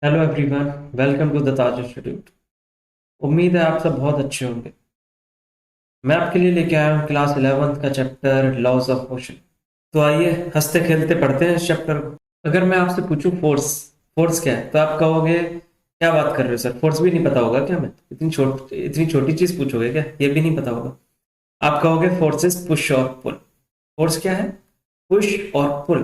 Hello everyone, welcome to the Taj institute. उम्मीद है आप सब बहुत अच्छे होंगे। मैं आपके लिए लेके आया हूँ क्लास 11th का चैप्टर लॉज ऑफ मोशन। तो आइए हंसते खेलते पढ़ते हैं इस चैप्टर को। अगर मैं आपसे पूछूं फोर्स, फोर्स क्या है तो आप कहोगे क्या बात कर रहे हो सर, फोर्स भी नहीं पता होगा क्या? मैं इतनी छोटी चीज पूछोगे क्या, ये भी नहीं पता होगा? आप कहोगे फोर्स इज पुश और पुल। फोर्स क्या है? पुश और पुल।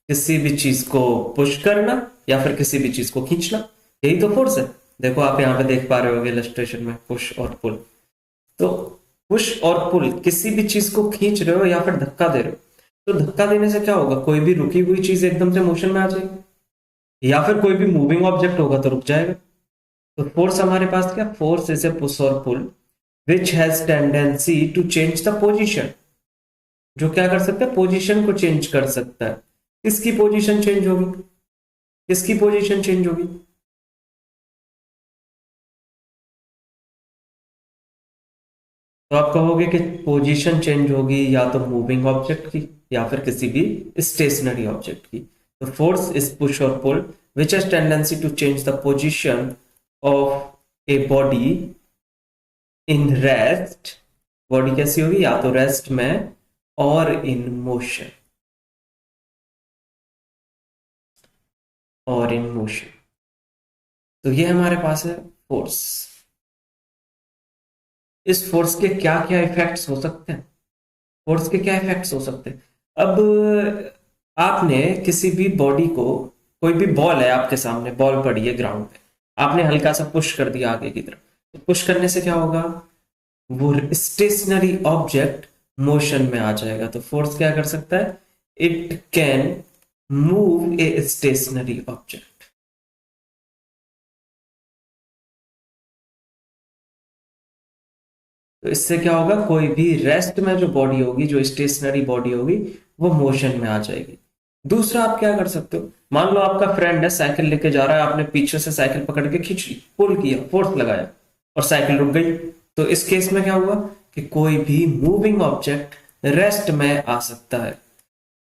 किसी भी चीज को पुश करना या फिर किसी भी चीज को खींचना, यही तो फोर्स है। देखो आप यहाँ पे देख पा रहे होगे इलस्ट्रेशन में पुश और पुल। तो पुश और पुल, किसी भी चीज को खींच रहे हो या फिर धक्का दे रहे हो, तो धक्का देने से क्या होगा? कोई भी रुकी हुई चीज एकदम से मोशन में आ जाएगी, या फिर कोई भी मूविंग ऑब्जेक्ट होगा तो रुक जाएगा। तो फोर्स हमारे पास क्या? फोर्स इज ए पुश और pull which has tendency to change the position. जो क्या कर सकता है? पोजीशन को चेंज कर सकता है। किसकी पोजीशन चेंज होगी? किसकी पोजीशन चेंज होगी? तो आप कहोगे कि पोजीशन चेंज होगी या तो मूविंग ऑब्जेक्ट की या फिर किसी भी स्टेशनरी ऑब्जेक्ट की। तो फोर्स इज पुश और pull which has tendency to change the position of a body in rest. Body कैसी होगी? या तो रेस्ट में और इन मोशन, और इन मोशन। तो ये हमारे पास है फोर्स। इस फोर्स के क्या क्या इफेक्ट्स हो सकते हैं? फोर्स के क्या इफेक्ट्स हो सकते हैं? अब आपने किसी भी बॉडी को, कोई भी बॉल है आपके सामने, बॉल पड़ी है ग्राउंड पे, आपने हल्का सा पुश कर दिया आगे की तरफ। तो पुश करने से क्या होगा? वो स्टेशनरी ऑब्जेक्ट मोशन में आ जाएगा। तो फोर्स क्या कर सकता है? It can move a stationary object. तो इससे क्या होगा? कोई भी रेस्ट में जो बॉडी होगी, जो स्टेशनरी बॉडी होगी, वो मोशन में आ जाएगी। दूसरा आप क्या कर सकते हो? मान लो आपका फ्रेंड है, साइकिल लेके जा रहा है, आपने पीछे से साइकिल पकड़ के खींच ली, पुल किया, फोर्स लगाया और साइकिल रुक गई। तो इस केस में क्या हुआ कि कोई भी मूविंग ऑब्जेक्ट रेस्ट में आ सकता है।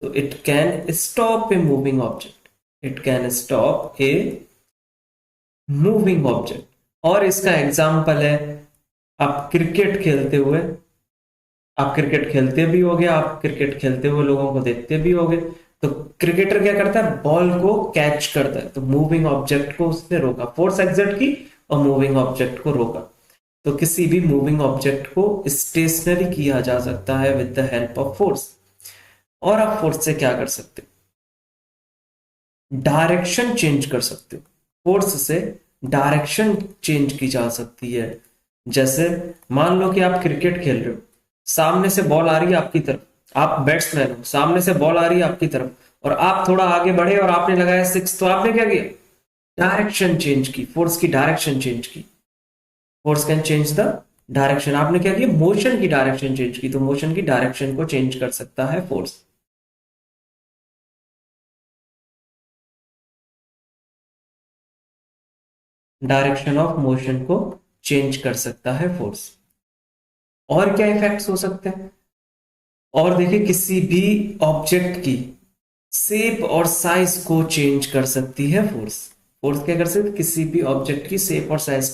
तो it can stop a moving object. It can stop a moving object. और इसका एग्जाम्पल है, आप क्रिकेट खेलते हुए, आप क्रिकेट खेलते भी होगे, आप क्रिकेट खेलते हुए लोगों को देखते भी होगे। तो क्रिकेटर क्या करता है? बॉल को कैच करता है, तो मूविंग ऑब्जेक्ट को उसने रोका, फोर्स एक्सर्ट की और मूविंग ऑब्जेक्ट को रोका। तो किसी भी मूविंग ऑब्जेक्ट को स्टेशनरी किया जा सकता है with the help of force. और आप फोर्स से क्या कर सकते हो? डायरेक्शन चेंज कर सकते हो। फोर्स से डायरेक्शन चेंज की जा सकती है। जैसे मान लो कि आप क्रिकेट खेल रहे हो, सामने से बॉल आ रही है आपकी तरफ, आप बैट्समैन हो, सामने से बॉल आ रही है आपकी तरफ, और आप थोड़ा आगे बढ़े और आपने लगाया सिक्स। तो आपने क्या किया? डायरेक्शन चेंज की, फोर्स की डायरेक्शन चेंज की। Force can change the direction. आपने क्या किया? मोशन की डायरेक्शन चेंज की। तो मोशन की डायरेक्शन को चेंज कर सकता है फोर्स। डायरेक्शन ऑफ मोशन को चेंज कर सकता है फोर्स। और क्या इफेक्ट्स हो सकते हैं? और देखिए, किसी भी ऑब्जेक्ट की शेप और साइज को चेंज कर सकती है फोर्स। फोर्स क्या कर सकती है? किसी भी ऑब्जेक्ट की शेप और साइज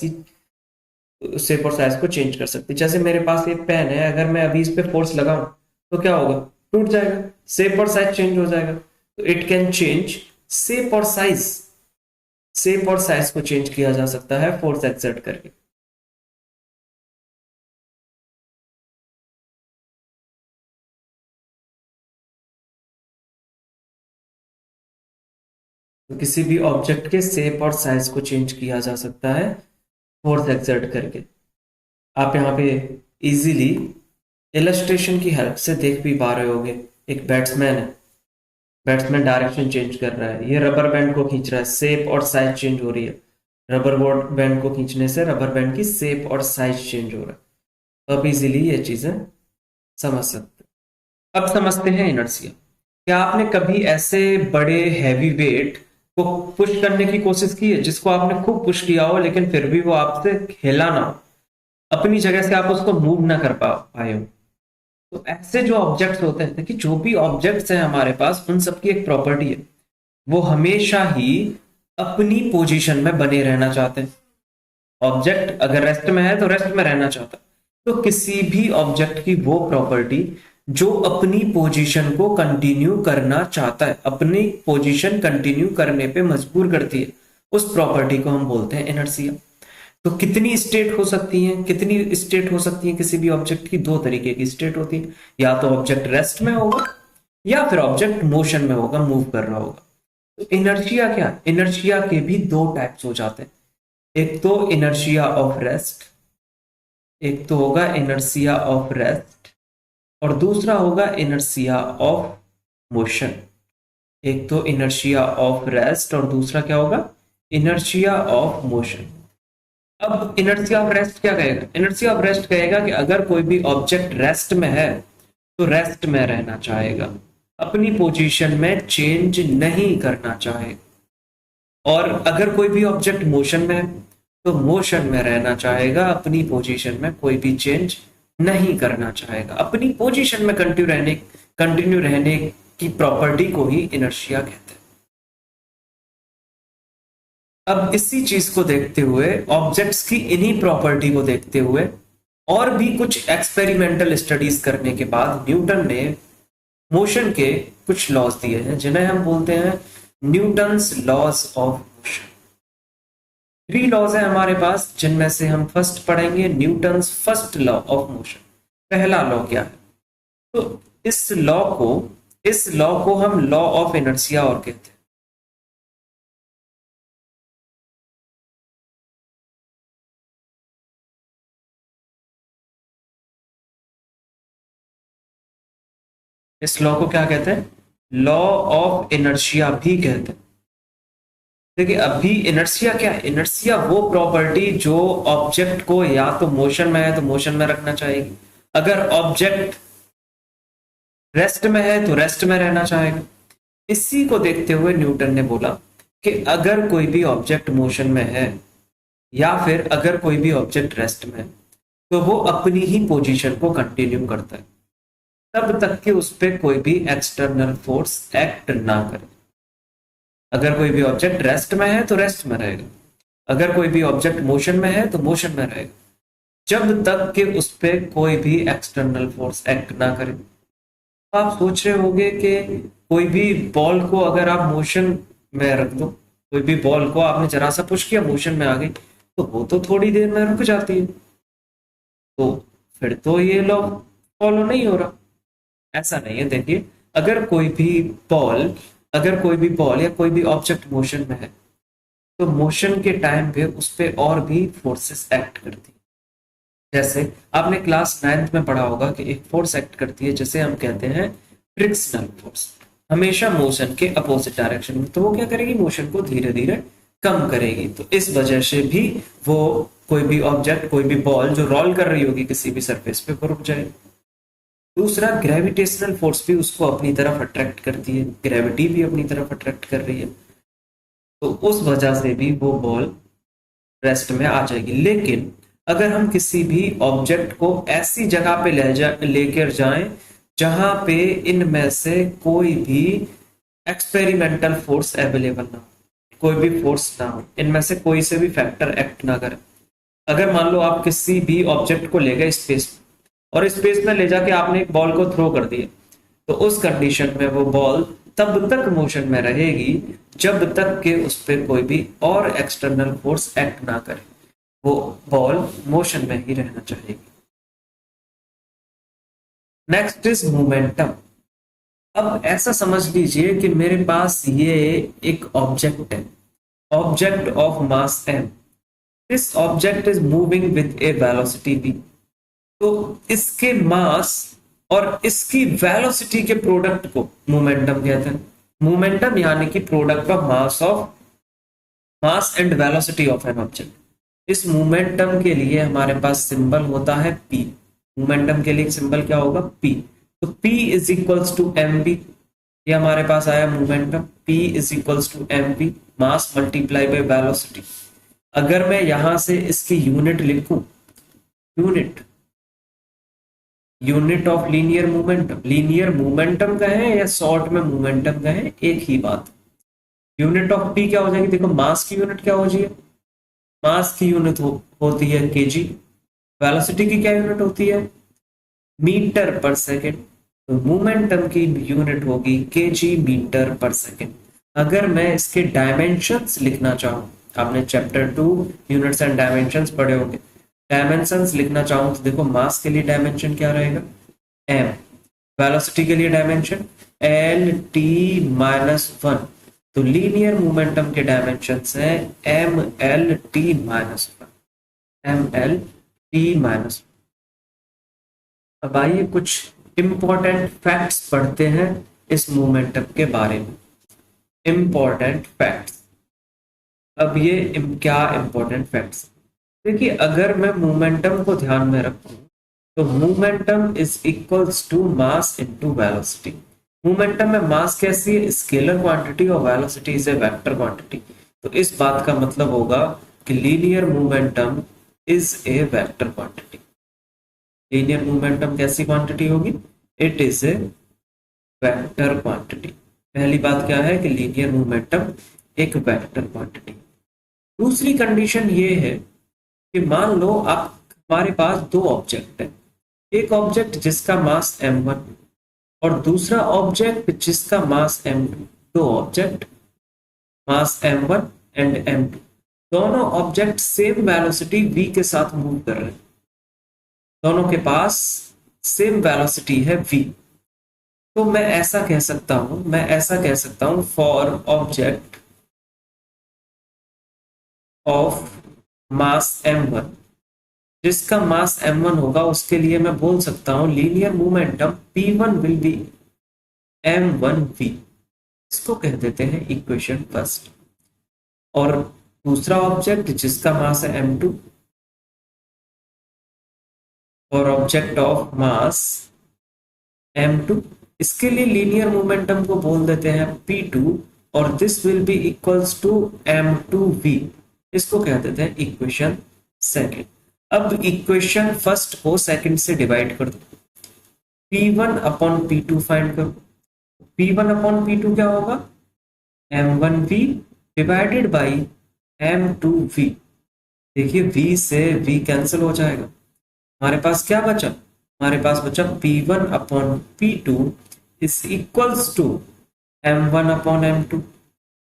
को चेंज कर सकती है। जैसे मेरे पास ये पेन है, अगर मैं अभी इस पे फोर्स लगाऊं तो क्या होगा? टूट जाएगा, शेप और साइज चेंज हो जाएगा। तो इट कैन चेंज शेप और साइज। शेप और साइज को चेंज किया जा सकता है फोर्स एक्सर्ट करके। तो किसी भी ऑब्जेक्ट के शेप और साइज को चेंज किया जा सकता है फोर्स एक्सर्ट करके। आप यहाँ पे इजीली इलस्ट्रेशन की हेल्प से देख भी पा रहे होगे। एक बैट्समैन है, बैट्समैन डायरेक्शन चेंज कर रहा है, ये रबर बैंड को खींच रहा है, शेप और साइज चेंज हो रही है। रबर बोर्ड बैंड को खींचने से रबर बैंड की शेप और साइज चेंज हो रहा है। तो आप इजीली ये चीजें समझ सकते हैं। अब समझते हैं इनर्शिया। क्या आपने कभी ऐसे बड़े हैवी वेट को पुश करने की कोशिश की है जिसको आपने खूब पुश किया हो लेकिन फिर भी वो आपसे हिला ना हो, अपनी जगह से आप उसको मूव ना कर पाए हो? तो ऐसे जो ऑब्जेक्ट्स होते हैं, देखिए जो भी ऑब्जेक्ट्स हैं हमारे पास, उन सबकी एक प्रॉपर्टी है, वो हमेशा ही अपनी पोजीशन में बने रहना चाहते हैं। ऑब्जेक्ट अगर रेस्ट में है तो रेस्ट में रहना चाहता है। तो किसी भी ऑब्जेक्ट की वो प्रॉपर्टी जो अपनी पोजीशन को कंटिन्यू करना चाहता है, अपनी पोजीशन कंटिन्यू करने पे मजबूर करती है, उस प्रॉपर्टी को हम बोलते हैं इनर्शिया। तो कितनी स्टेट हो सकती हैं, कितनी स्टेट हो सकती है किसी भी ऑब्जेक्ट की? दो तरीके की स्टेट होती है, या तो ऑब्जेक्ट रेस्ट में होगा या फिर ऑब्जेक्ट मोशन में होगा, मूव कर रहा होगा। तो इनर्शिया क्या है? इनर्शिया के भी दो टाइप्स हो जाते हैं। एक तो इनर्शिया ऑफ रेस्ट, एक तो होगा इनर्शिया ऑफ रेस्ट, और दूसरा होगा इनर्शिया ऑफ मोशन। एक तो इनर्शिया ऑफ रेस्ट और दूसरा क्या होगा? Inertia of motion. अब इनर्शिया ऑफ रेस्ट क्या कहेगा? इनर्शिया ऑफ रेस्ट कहेगा कि अगर कोई भी ऑब्जेक्ट रेस्ट में है तो रेस्ट में रहना चाहेगा, अपनी पोजीशन में चेंज नहीं करना चाहेगा। और अगर कोई भी ऑब्जेक्ट मोशन में है तो मोशन में रहना चाहेगा, अपनी पोजीशन में कोई भी चेंज नहीं करना चाहेगा। अपनी पोजीशन में कंटिन्यू रहने की प्रॉपर्टी को ही इनर्शिया कहते हैं। अब इसी चीज को देखते हुए, ऑब्जेक्ट्स की इन्हीं प्रॉपर्टी को देखते हुए और भी कुछ एक्सपेरिमेंटल स्टडीज करने के बाद न्यूटन ने मोशन के कुछ लॉज दिए हैं जिन्हें हम बोलते हैं Newton's laws of motion. Three laws है हमारे पास, जिनमें से हम फर्स्ट पढ़ेंगे Newton's first law of motion. पहला लॉ क्या है? तो इस लॉ को हम लॉ ऑफ इनर्शिया और कहते हैं। इस लॉ को क्या कहते हैं? लॉ ऑफ इनर्शिया भी कहते हैं। देखिए, अभी इनर्शिया क्या है? इनर्शिया वो प्रॉपर्टी जो ऑब्जेक्ट को या तो मोशन में है तो मोशन में रखना चाहेगी, अगर ऑब्जेक्ट रेस्ट में है तो रेस्ट में रहना चाहेगा। इसी को देखते हुए न्यूटन ने बोला कि अगर कोई भी ऑब्जेक्ट मोशन में है या फिर अगर कोई भी ऑब्जेक्ट रेस्ट में है तो वो अपनी ही पोजीशन को कंटिन्यू करता है तब तक कि उस पर कोई भी एक्सटर्नल फोर्स एक्ट ना करे। अगर कोई भी ऑब्जेक्ट रेस्ट में है तो रेस्ट में रहेगा, अगर कोई भी ऑब्जेक्ट मोशन में है तो मोशन में रहेगा, जब तक कि उस पर कोई भी एक्सटर्नल फोर्स एक्ट ना करे। आप सोच रहे होंगे कि कोई भी बॉल को अगर आप मोशन में रख दो, कोई भी बॉल को आपने जरा सा पुश किया, मोशन में आ गई, तो वो तो थोड़ी देर में रुक जाती है। तो फिर तो ये लॉ फॉलो नहीं हो रहा। ऐसा नहीं है। देखिए, अगर कोई भी बॉल अगर कोई भी बॉल या कोई भी ऑब्जेक्ट मोशन में है तो मोशन के टाइम पे उस पर और भी फोर्सेस एक्ट करती है। जैसे आपने क्लास 9th में पढ़ा होगा कि एक फोर्स एक्ट करती है जिसे हम कहते हैं फ्रिक्शनल फोर्स, हमेशा मोशन के अपोजिट डायरेक्शन में। तो वो क्या करेगी? मोशन को धीरे धीरे कम करेगी। तो इस वजह से भी वो कोई भी ऑब्जेक्ट, कोई भी बॉल जो रोल कर रही होगी किसी भी सरफेस पे, वो रुक जाएगी। दूसरा, ग्रेविटेशनल फोर्स भी उसको अपनी तरफ अट्रैक्ट करती है, ग्रेविटी भी अपनी तरफ अट्रैक्ट कर रही है, तो उस वजह से भी वो बॉल रेस्ट में आ जाएगी। लेकिन अगर हम किसी भी ऑब्जेक्ट को ऐसी जगह पे लेकर जाएं जहां पे इनमें से कोई भी एक्सपेरिमेंटल फोर्स अवेलेबल ना हो, कोई भी फोर्स ना हो, इनमें से कोई से भी फैक्टर एक्ट ना करे। अगर मान लो आप किसी भी ऑब्जेक्ट को ले गए स्पेस में और स्पेस में ले जाके आपने एक बॉल को थ्रो कर दिया, तो उस कंडीशन में वो बॉल तब तक मोशन में रहेगी जब तक कि उस पर कोई भी और एक्सटर्नल फोर्स एक्ट ना करे, वो बॉल मोशन में ही रहना चाहिए। Next is momentum. अब ऐसा समझ लीजिए कि मेरे पास ये एक ऑब्जेक्ट है, object of mass m। This object is moving with A velocity v। तो इसके मास और इसकी वेलोसिटी के प्रोडक्ट को मोमेंटम कहते हैं। मोमेंटम यानी कि product of mass and velocity of an object. इस मोमेंटम के लिए हमारे पास सिंबल होता है p। मोमेंटम के लिए सिंबल क्या होगा? p। तो p is equals to mv। ये हमारे पास आया momentum, p is equals to mv, mass multiply by velocity. अगर मैं यहां से इसकी यूनिट लिखूं, यूनिट ऑफ लीनियर मोमेंटम कहें या शॉर्ट में मोमेंटम कहें, एक ही बात। यूनिट ऑफ पी क्या हो जाएगी, देखो मास की यूनिट क्या हो जाएगी, मास की यूनिट होती है केजी, वेलोसिटी की क्या यूनिट होती है, मीटर पर सेकेंड, तो मोमेंटम की यूनिट होगी केजी मीटर पर सेकेंड। अगर मैं इसके डायमेंशंस लिखना चाहूँ, आपने चैप्टर 2 यूनिट्स एंड डायमेंशंस पढ़े होंगे, डायमेंशंस लिखना चाहूँ तो देखो मास के लिए डायमेंशन क्या रहेगा, एम, वेलोसिटी के लिए dimension L T minus one, तो लीनियर मोमेंटम के डायमेंशंस हैं M L T minus one, M L T minus. अब आइए कुछ इंपॉर्टेंट फैक्ट्स पढ़ते हैं इस मोमेंटम के बारे में। इंपॉर्टेंट फैक्ट्स, अब ये क्या इंपॉर्टेंट फैक्ट्स, देखिए अगर मैं मोमेंटम को ध्यान में रखूं तो momentum is equals to mass into velocity. Momentum में मास कैसी है, स्केलर क्वांटिटी, और velocity is a vector quantity. तो इस बात का मतलब होगा कि linear momentum is a vector quantity. Linear momentum कैसी क्वांटिटी होगी, it is a vector quantity. पहली बात क्या है कि लीनियर मोमेंटम एक वेक्टर क्वांटिटी। दूसरी कंडीशन ये है कि मान लो आप, हमारे पास दो ऑब्जेक्ट है, एक ऑब्जेक्ट जिसका मास m1 और दूसरा ऑब्जेक्ट जिसका मास m2। दो object mass m1 and m2, दोनों ऑब्जेक्ट सेम वेलोसिटी v के साथ मूव कर रहे हैं, दोनों के पास सेम वेलोसिटी है v। तो मैं ऐसा कह सकता हूं, for object of mass m1, जिसका मास m1 होगा, उसके लिए मैं बोल सकता हूं linear momentum p1 will be m1v, इसको कह देते हैं इक्वेशन फर्स्ट। और दूसरा ऑब्जेक्ट जिसका मास है m2 और ऑब्जेक्ट ऑफ मास m2, इसके लिए लीनियर मोमेंटम को बोल देते हैं p2 और this will be equals to m2v, इसको कह देते हैं इक्वेशन सेकंड। अब इक्वेशन फर्स्ट को सेकंड से डिवाइड कर दो, p1 अपॉन p2 फाइंड करो, p1 अपॉन p2 क्या होगा, m1v डिवाइडेड बाई m2v। देखिए v से v कैंसिल हो जाएगा, हमारे पास क्या बचा, हमारे पास बचा p1 upon p2 is equals to m1 upon m2।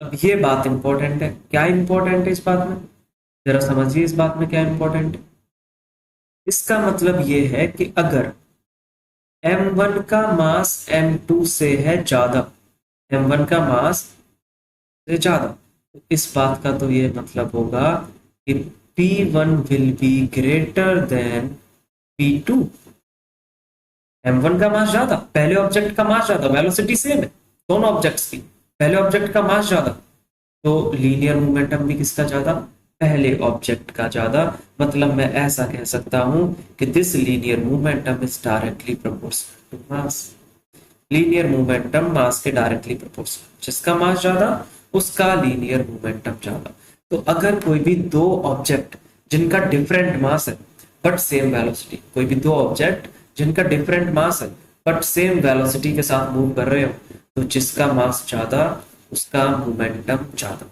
अब ये बात इंपॉर्टेंट है, क्या इंपॉर्टेंट है इस बात में, जरा समझिए इस बात में क्या इंपॉर्टेंट है। इसका मतलब ये है कि अगर m1 का मास m2 से है ज्यादा, m1 का मास से ज्यादा, तो इस बात का तो ये मतलब होगा कि p1 will be greater than p2। m1 का मास ज्यादा, पहले ऑब्जेक्ट का मास ज्यादा, वेलोसिटी सेम है दोनों ऑब्जेक्ट्स की, पहले ऑब्जेक्ट का मास ज्यादा, तो लीनियर मोमेंटम भी किसका ज्यादा, पहले ऑब्जेक्ट का ज्यादा। मतलब मैं ऐसा कह सकता हूं कि this linear momentum is directly proportional to mass. Linear momentum mass के डायरेक्टली प्रोपोर्शनल, जिसका मास ज्यादा उसका लीनियर मोमेंटम ज्यादा। तो अगर कोई भी दो ऑब्जेक्ट जिनका डिफरेंट मास है बट सेम वेलोसिटी, कोई भी दो ऑब्जेक्ट जिनका डिफरेंट मास है बट सेम वेलोसिटी के साथ मूव कर रहे हो, तो जिसका मास ज्यादा उसका मोमेंटम ज्यादा,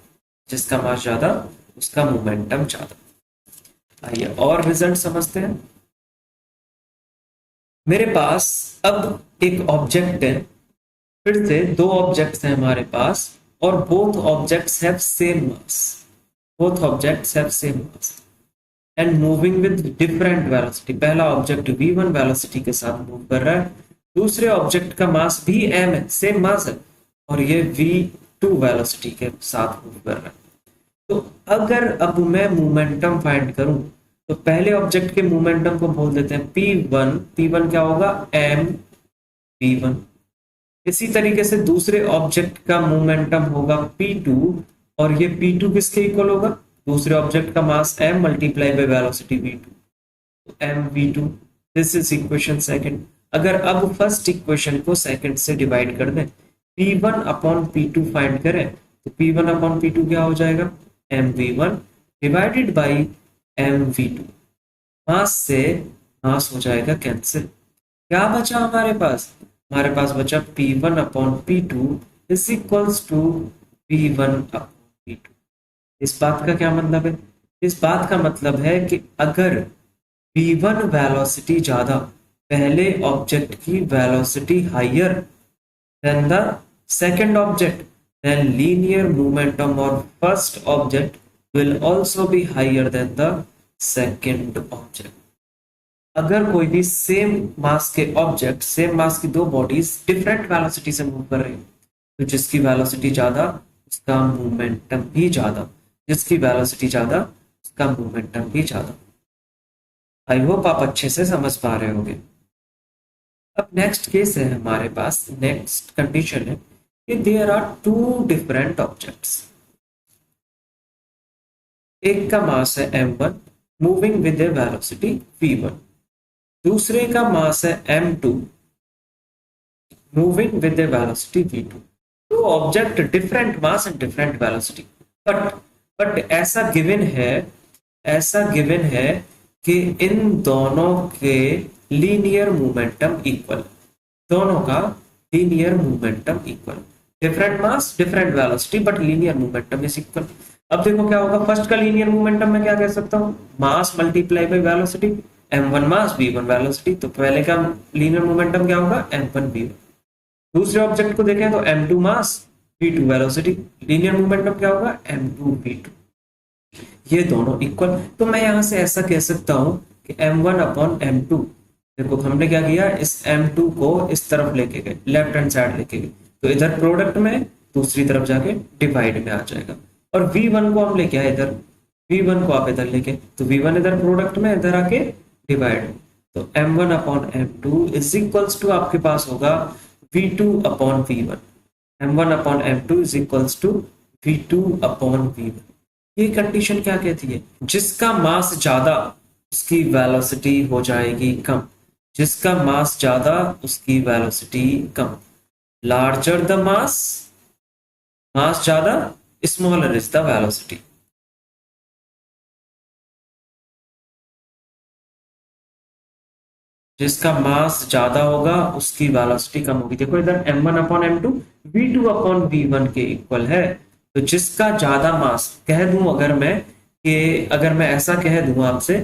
जिसका मास ज्यादा उसका मोमेंटम ज्यादा। आइए और रिजल्ट समझते हैं। मेरे पास अब एक ऑब्जेक्ट है, फिर से दो ऑब्जेक्ट्स हैं हमारे पास और both objects have same mass, both objects have same mass and moving with different velocity. पहला ऑब्जेक्ट v1 वेलोसिटी के साथ मूव कर रहा है, दूसरे ऑब्जेक्ट का मास भी m है, सेम मास है, और ये v2 वेलोसिटी के साथ मूव कर रहा है। तो अगर अब मैं मोमेंटम फाइंड करूं तो पहले ऑब्जेक्ट के मोमेंटम को बोल देते हैं p1, p1 क्या होगा m v1। इसी तरीके से दूसरे ऑब्जेक्ट का मोमेंटम होगा p2 और ये p2 किसके इक्वल होगा, दूसरे ऑब्जेक्ट का मास m multiply by velocity v2, तो m v2। This is equation second. अगर अब फर्स्ट इक्वेशन को सेकंड से डिवाइड कर दें, p1 अपॉन p2 फाइंड करें तो p1 अपॉन p2 क्या हो जाएगा, mv1 डिवाइडेड बाई mv2। मास से मास हो जाएगा कैंसिल, क्या बचा हमारे पास, हमारे पास बचा p1 upon p2 is equals to v1 upon v2। इस बात का क्या मतलब है? इस बात का मतलब है कि अगर v1 वेलोसिटी ज्यादा, पहले ऑब्जेक्ट की velocity higher than the second object, then linear momentum or first object will also be higher than the second object। अगर कोई भी सेम मास के ऑब्जेक्ट, सेम मास की दो बॉडीज डिफरेंट वेलोसिटी से मूव कर रही है, तो जिसकी वेलोसिटी ज्यादा उसका मोमेंटम भी ज्यादा, जिसकी वेलोसिटी ज्यादा उसका मोमेंटम भी ज्यादा। आई होप आप अच्छे से समझ पा रहे होंगे। अब नेक्स्ट केस है हमारे पास, नेक्स्ट कंडीशन है कि there are two different objects. एक का मास है m1 moving with A velocity v1, दूसरे का मास है m2 moving with A velocity v2। तो object different mass and different velocity, but ऐसा गिवन है, ऐसा गिवन है कि इन दोनों के लीनियर मोमेंटम इक्वल, दोनों का linear momentum equal, different mass different velocity but linear momentum is equal. अब देखो क्या होगा, फर्स्ट का लीनियर मोमेंटम मैं क्या कह सकता हूँ, मास multiply by velocity, m1 mass v1 velocity, तो पहले का लीनियर मोमेंटम क्या होगा, m1 v1। दूसरे ऑब्जेक्ट को देखें तो m2 मास v2 वेलोसिटी, लीनियर मोमेंटम क्या होगा, m2 v2। ये दोनों इक्वल, तो मैं यहां से ऐसा कह सकता हूं कि m1 अपॉन m2, देखो हमने क्या किया, इस m2 को इस तरफ लेके गए, लेफ्ट हैंड साइड लेके गए, तो इधर प्रोडक्ट में, दूसरी तरफ जाके डिवाइड में आ जाएगा। और v1 को हम लेके आए इधर, v1 को आप इधर लेके, तो v1 इधर प्रोडक्ट में, इधर आके डिवाइड में, तो m1 upon m2 is equals to आपके पास होगा v2 upon v1। m1 upon m2 is equals to v2 upon v1। ये कंडीशन क्या कहती है, जिसका मास ज्यादा उसकी वेलोसिटी हो जाएगी कम, जिसका मास ज्यादा उसकी वेलोसिटी कम। लार्जर द मास, मास ज्यादा, स्मॉलर इज द वेलोसिटी। जिसका मास ज्यादा होगा उसकी वेलोसिटी कम होगी। देखो इधर m1 upon m2 v2 upon v1 के इक्वल है, तो जिसका ज्यादा मास, कह दूं अगर मैं, कि अगर मैं ऐसा कह दूं आपसे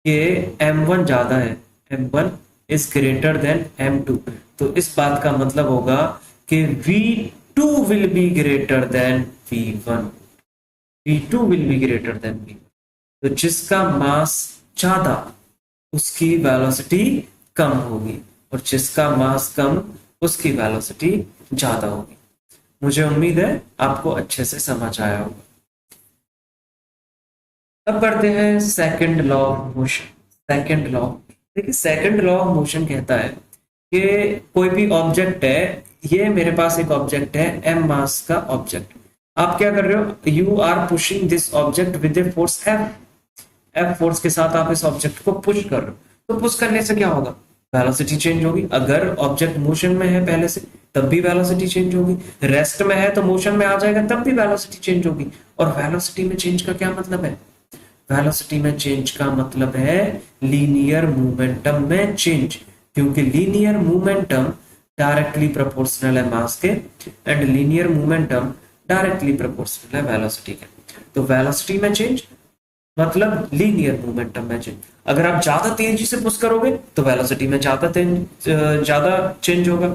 कि m1 ज्यादा है, m1 is greater than m2, तो इस बात का मतलब होगा कि v2 will be greater than v1, v2 will be greater than v1। तो जिसका मास ज्यादा उसकी वेलोसिटी कम होगी, और जिसका मास कम उसकी वेलोसिटी ज्यादा होगी। मुझे उम्मीद है आपको अच्छे से समझ आया होगा। अब बढ़ते हैं second law of motion. Second law, देखिए सेकंड लॉ ऑफ मोशन कहता है कि कोई भी ऑब्जेक्ट है, ये मेरे पास एक ऑब्जेक्ट है m मास का ऑब्जेक्ट, आप क्या कर रहे हो, you are pushing this object with a force f force के साथ आप इस ऑब्जेक्ट को पुश कर रहे हो, तो पुश करने से क्या होगा, वेलोसिटी चेंज होगी। अगर ऑब्जेक्ट मोशन में है पहले से तब भी वेलोसिटी चेंज होगी, रेस्ट में है तो मोशन में आ जाएगा तब भी वेलोसिटी चेंज होगी। और वेलोसिटी में चेंज का क्या मतलब है, वेलोसिटी में चेंज का मतलब है लीनियर मोमेंटम में चेंज, क्योंकि लीनियर मोमेंटम डायरेक्टली प्रोपोर्शनल है मास के, and linear momentum directly proportional है वेलोसिटी के। तो वेलोसिटी में चेंज मतलब लीनियर मोमेंटम में चेंज। अगर आप ज्यादा तेजी से पुश करोगे तो वेलोसिटी में ज्यादा चेंज होगा,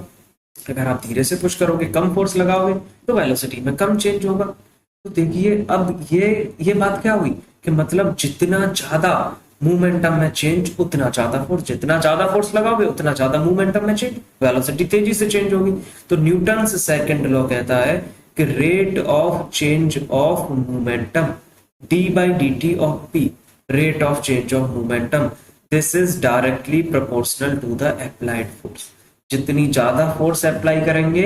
अगर आप धीरे से पुश करोगे, कम फोर्स लगाओगे, तो वेलोसिटी में कम चेंज होगा। तो देखिए अब ये बात क्या हुई कि मतलब जितना ज्यादा मोमेंटम में चेंज उतना ज्यादा फोर्स, जितना ज्यादा फोर्स लगाओगे उतना ज्यादा मोमेंटम में चेंज, वेलोसिटी तेजी से चेंज होगी। तो न्यूटन सेकंड लॉ कहता है कि rate of change of momentum d by dt of p, rate of change of momentum, this is directly proportional to the applied force। जितनी ज्यादा फोर्स अप्लाई करेंगे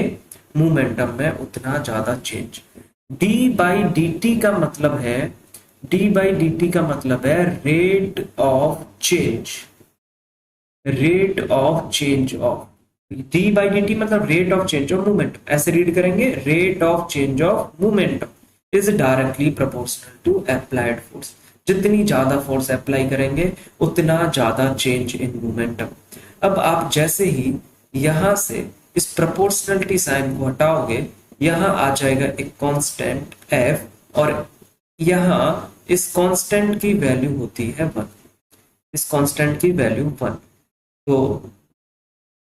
मोमेंटम में उतना ज्यादा चेंज। d by dt का मतलब है, d by dt का मतलब है rate of change, rate of change of, d by dt मतलब rate of change of momentum, ऐसे रीड करेंगे, rate of change of momentum is directly proportional to applied force. जितनी ज्यादा फोर्स अप्लाई करेंगे उतना ज्यादा चेंज इन मोमेंटम। अब आप जैसे ही यहां से इस प्रोपोर्शनलिटी साइन को हटाओगे, यहाँ आ जाएगा एक कांस्टेंट f, और यहाँ इस कांस्टेंट की वैल्यू होती है 1, इस कांस्टेंट की वैल्यू 1। तो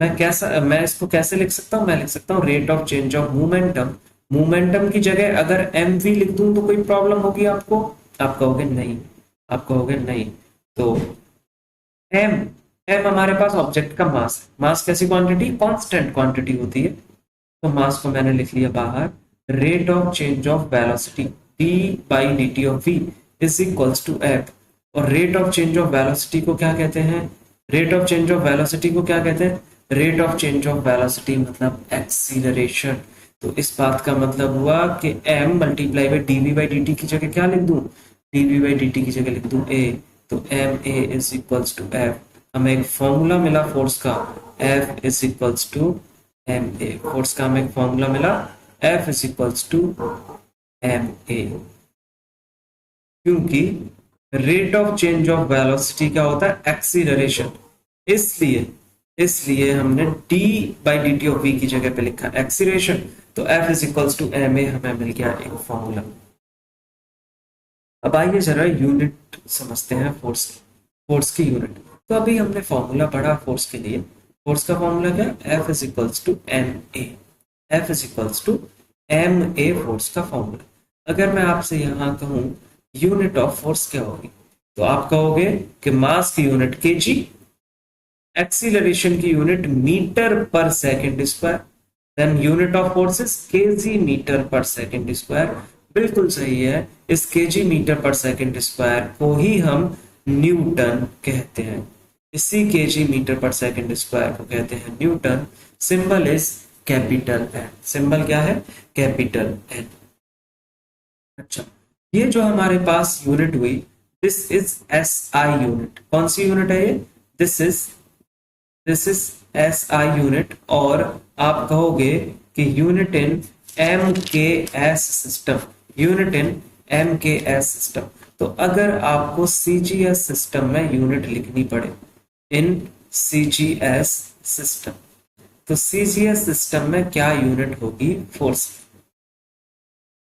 मैं इसको कैसे लिख सकता हूँ, मैं लिख सकता हूँ rate of change of momentum. Momentum की जगह अगर एम वी लिख दूं तो कोई प्रॉब्लम होगी आपको? आप कहोगे नहीं, आप कहोगे नहीं। तो एम, एम हमारे पास ऑब्जेक्ट का मास है। मास कैसी क्वांटिटी? कांस्टेंट क्वांटिटी होती है। तो मास को मैंने लिख लिया बाहर। Rate of change of velocity D by D T of V is equals to F. और rate of change of velocity को क्या कहते हैं? Rate of change of velocity को क्या कहते हैं? Rate of change of velocity मतलब एक्सीलरेशन। तो इस बात का मतलब हुआ कि m multiply by D V by D T की जगह क्या लिख दूं? D V by D T की जगह लिख दूं a। तो M A is equals to F. हमें एक फॉर्मूला मिला फोर्स का, F is equals to M A. Force का हमें एक फॉर्मूला मिला, F is equals to M A. क्योंकि rate of change of velocity क्या होता है? एक्सीलरेशन। इसलिए हमने d by D T of V की जगह पे लिखा एक्सीलरेशन। तो F is equals to M A, हमें मिल गया एक फॉर्मूला। अब आइए जरा यूनिट समझते हैं फोर्स की, फोर्स की यूनिट। तो अभी हमने फॉर्मूला पढ़ा फोर्स के लिए। फोर्स का फॉर्मूला क्या? F is equals to M A. F is equals to M A, force का फॉर्मूला। अगर मैं आपसे यहाँ कहूँ यूनिट ऑफ फोर्स क्या होगी, तो आप कहोगे कि मास की यूनिट kg, एक्सीलरेशन की unit metre per second square, then unit of force is KG metre per second square. बिल्कुल सही है, इस KG metre per second square को ही हम न्यूटन कहते हैं। इसी KG metre per second square को कहते हैं newton. Symbol is capital N. Symbol क्या है? Capital N. अच्छा, ये जो हमारे पास यूनिट हुई, this is S I unit. कौन सी यूनिट है ये? This is S I unit. और आप कहोगे कि unit in M K S system, unit in M K S system. तो अगर आपको सीजीएस सिस्टम में यूनिट लिखनी पड़े, इन सीजीएस सिस्टम, तो सीजीएस सिस्टम में क्या यूनिट होगी फोर्स?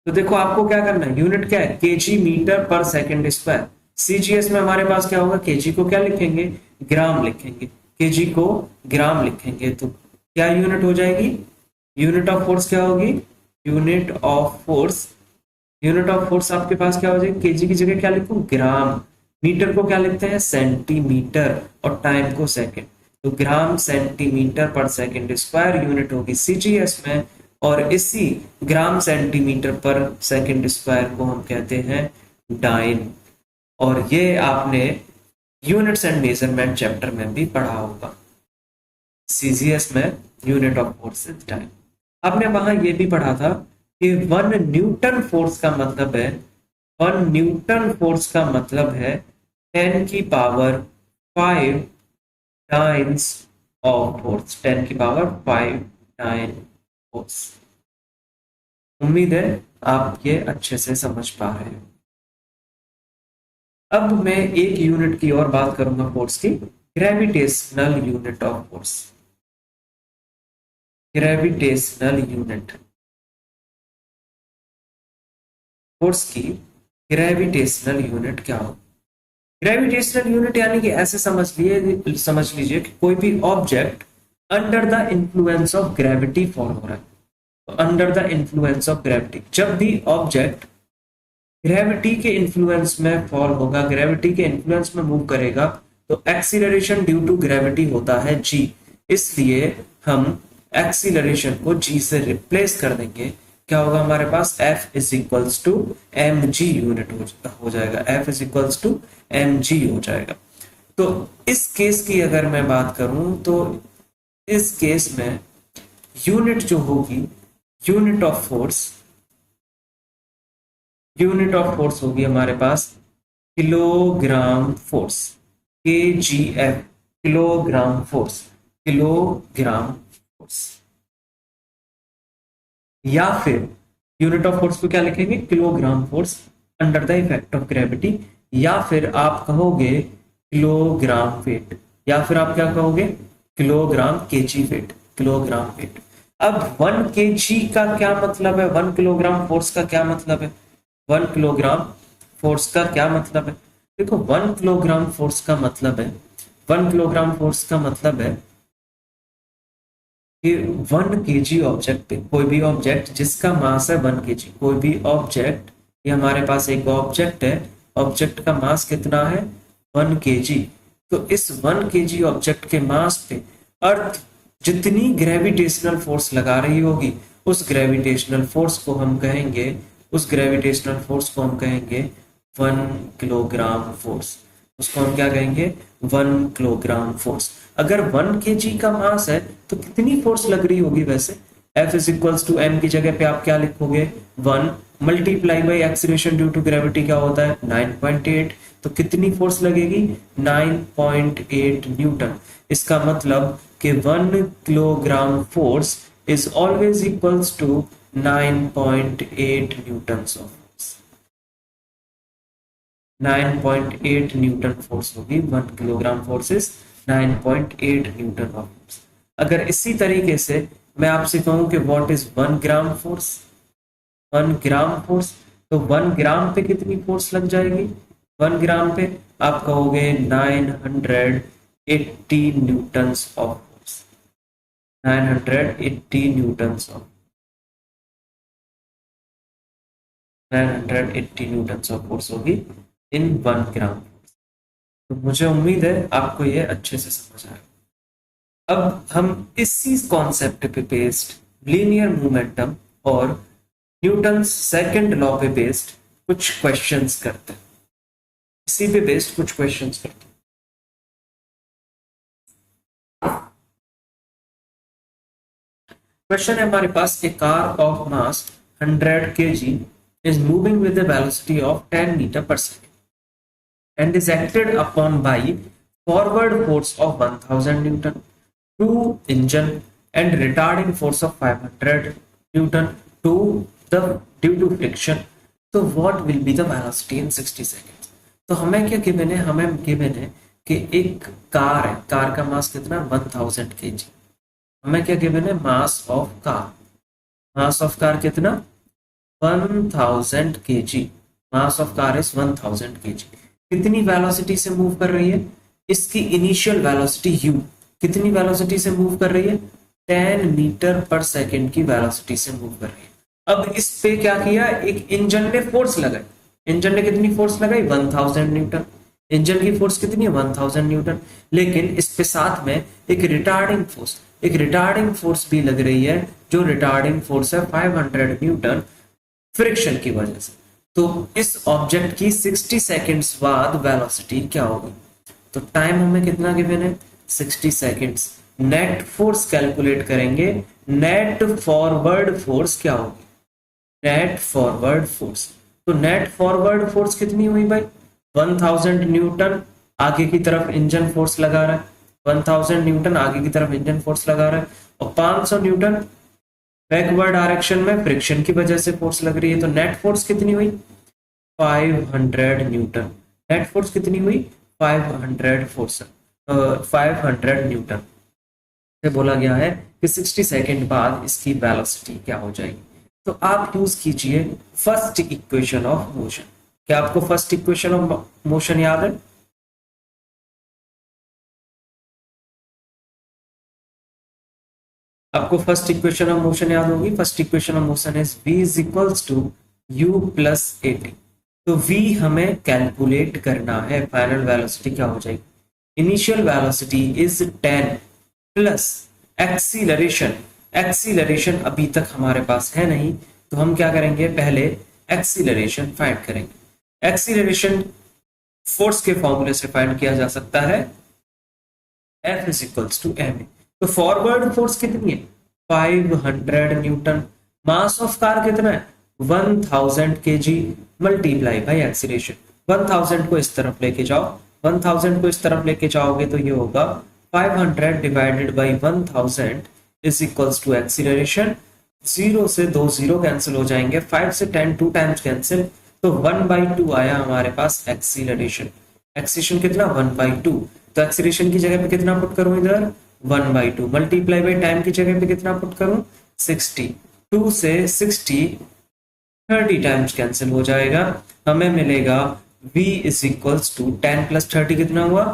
तो देखो आपको क्या करना है, यूनिट क्या है? KG metre per second square. CGS में हमारे पास क्या होगा? केजी को क्या लिखेंगे? ग्राम लिखेंगे। केजी को ग्राम लिखेंगे तो क्या यूनिट हो जाएगी? यूनिट ऑफ फोर्स क्या होगी? Unit of force, unit of force आपके पास क्या हो जाएगी? केजी की जगह क्या लिखूं? ग्राम। मीटर को क्या लिखते हैं? सेंटीमीटर। और टाइम को सेकंड। तो ग्राम सेंटीमीटर पर सेकंड स्क्वायर यूनिट होगी सीजीएस में। और इसी ग्राम सेंटीमीटर पर सेकंड स्क्वायर को हम कहते हैं डाइन। और ये आपने यूनिट्स एंड मेजरमेंट चैप्टर में भी पढ़ा होगा। सीजीएस में unit of force is dyne. आपने वहां ये भी पढ़ा था कि 1 न्यूटन फोर्स का मतलब है, 1 न्यूटन फोर्स का मतलब है 10 की पावर 5 टाइम्स ऑफ फोर्स, 10 की पावर 5 टाइम फोर्स। उम्मीद है आप ये अच्छे से समझ पा रहे हैं। अब मैं एक यूनिट की और बात करूंगा फोर्स की, gravitational unit of force. Gravitational unit force की ग्रेविटेशनल यूनिट क्या हो? ग्रेविटेशनल यूनिट यानी कि ऐसे समझ लीजिए कि कोई भी object under the influence of gravity fall हो रहा है। तो under the influence of gravity, जब भी ऑब्जेक्ट ग्रेविटी के इन्फ्लुएंस में फॉल होगा, ग्रेविटी के इन्फ्लुएंस में मूव करेगा, तो एक्सीलरेशन ड्यू टू ग्रेविटी होता है g। इसलिए हम एक्सीलरेशन को g से रिप्लेस कर देंगे। क्या होगा हमारे पास? F is equals to M G unit हो जाएगा। F is equals to M G हो जाएगा। तो इस केस की अगर मैं बात करूं तो इस केस में यूनिट जो होगी, यूनिट ऑफ फोर्स होगी हमारे पास kilogram force, KGF, kilogram force, kilogram force. या फिर यूनिट ऑफ फोर्स को क्या लिखेंगे? Kilogram force under the effect of gravity. या फिर आप कहोगे किलोग्राम वेट, या फिर आप क्या कहोगे? Kilogram KG weight, kilogram weight. अब 1 kg का क्या मतलब है, 1 किलोग्राम फोर्स का क्या मतलब है, 1 किलोग्राम फोर्स का क्या मतलब है? देखो 1 किलोग्राम फोर्स का मतलब है, 1 किलोग्राम फोर्स का मतलब है कि 1 kg ऑब्जेक्ट पे, कोई भी ऑब्जेक्ट जिसका मास है 1 kg, कोई भी ऑब्जेक्ट, ये हमारे पास एक ऑब्जेक्ट है, ऑब्जेक्ट का मास कितना है 1 kg। तो इस 1 kg ऑब्जेक्ट के मास पे अर्थ जितनी ग्रेविटेशनल फोर्स लगा रही होगी, उस ग्रेविटेशनल फोर्स को हम कहेंगे, उस ग्रेविटेशनल फोर्स को हम कहेंगे 1 किलोग्राम फोर्स। उसको हम क्या कहेंगे, 1 किलोग्राम फोर्स। अगर 1 kg का मास है तो कितनी फोर्स लग रही होगी वैसे? F is equals to M की जगह पे आप क्या लिखोगे, 1 multiply by acceleration due to gravity क्या होता है 9.8। तो कितनी फोर्स लगेगी 9.8 न्यूटन। इसका मतलब कि 1 kilogram force is always equals to 9.8 newton of force. 9.8 newton force होगी, 1 kilogram force is 9.8 newton of force. अगर इसी तरीके से मैं आपसे कहूं कि what is 1 gram force, 1 gram force, तो 1 ग्राम पे कितनी फोर्स लग जाएगी, 1 ग्राम पे आप कहोगे 980 Newton's of force, 980 Newton's of 980 Newton's of force होगी इन 1 ग्राम। तो मुझे उम्मीद है आपको ये अच्छे से समझ आएगा। अब हम इसी कॉन्सेप्ट पे बेस्ड लीनियर मोमेंटम और न्यूटन सेकंड लॉ पे बेस्ड कुछ क्वेश्चंस करते हैं, इसी पे बेस्ड कुछ क्वेश्चंस करते हैं। क्वेश्चन है हमारे पास, a car of mass 100 kg is moving with a velocity of 10 meter per second and is acted upon by forward force of 1000 newton, through engine, and retarding force of 500 newton to the due to friction. So what will be the velocity in 60 seconds? तो हमें क्या given है, हमें given है कि एक car है, car का मास कितना 1000 kg। हमें क्या गिवन है, mass of car, mass of car कितना 1000 kg, mass of car is 1000 kg। कितनी वेलोसिटी से मूव कर रही है, इसकी इनिशियल वेलोसिटी u कितनी वेलोसिटी से मूव कर रही है 10 मीटर पर सेकंड की वेलोसिटी से मूव कर रही है। अब इस पे क्या किया, एक इंजन ने फोर्स लगाई, इंजन ने कितनी फोर्स लगाई 1000 न्यूटन, इंजन की फोर्स कितनी है 1000 न्यूटन। लेकिन इस पे साथ में एक रिटार्डिंग फोर्स, एक रिटार्डिंग फोर्स भी लग रही है, जो रिटार्डिंग फोर्स है 500 न्यूटन फ्रिक्शन की वजह से। तो इस ऑब्जेक्ट की 60 सेकंड्स बाद वेलोसिटी क्या होगी, तो टाइम हमें कितना गिवन है 60 सेकंड्स। नेट फोर्स कैलकुलेट करेंगे, नेट फॉरवर्ड फोर्स क्या होगी, नेट फॉरवर्ड फोर्स। तो नेट फॉरवर्ड फोर्स कितनी हुई भाई 1000 न्यूटन, आगे की तरफ इंजन फोर्स लगा रहा है 1000 न्यूटन, आगे की तरफ इंजन फोर्स लगा रहा है, और 500 न्यूटन बैकवर्ड डायरेक्शन में फ्रिक्शन की वजह से फोर्स लग रही है। तो नेट फोर्स कितनी हुई 500 न्यूटन, नेट फोर्स कितनी हुई 500 फोर्स 500 न्यूटन से बोला गया है कि 60 सेकंड बाद इसकी वेलोसिटी क्या हो जाएगी। तो आप यूज कीजिए फर्स्ट इक्वेशन ऑफ मोशन। क्या आपको फर्स्ट इक्वेशन ऑफ मोशन याद है, आपको फर्स्ट इक्वेशन ऑफ मोशन याद होगी। First equation of motion is v is equals to u plus at। तो v हमें कैलकुलेट करना है, फाइनल वेलोसिटी क्या हो जाएगी, initial velocity is 10 plus acceleration, acceleration अभी तक हमारे पास है नहीं, तो हम क्या करेंगे पहले एक्सीलरेशन फाइंड करेंगे। एक्सीलरेशन फोर्स के फॉर्मूले से फाइंड किया जा सकता है, F is equals to ma। तो फॉरवर्ड फोर्स कितनी है 500 न्यूटन, मास ऑफ कार कितना है 1000 kg मल्टीप्लाई बाय एक्सीलरेशन। 1000 को इस तरफ लेके जाओ, 1000 को इस तरफ लेके जाओगे तो ये होगा 500 divided by 1000 is equals to acceleration. 0 से 2 0 कैंसिल हो जाएंगे, 5 से 10 2 टाइम्स कैंसिल, तो 1/2 आया हमारे पास एक्सीलरेशन। एक्सीलरेशन कितना 1/2, तो एक्सीलरेशन की जगह पे कितना पुट करूं इधर 1/2, मल्टीप्लाई बाय टाइम की जगह पे कितना पुट करूं 60, 2 से 60 30 टाइम्स कैंसिल हो जाएगा, हमें मिलेगा v is equals to 10 plus 30 कितना हुआ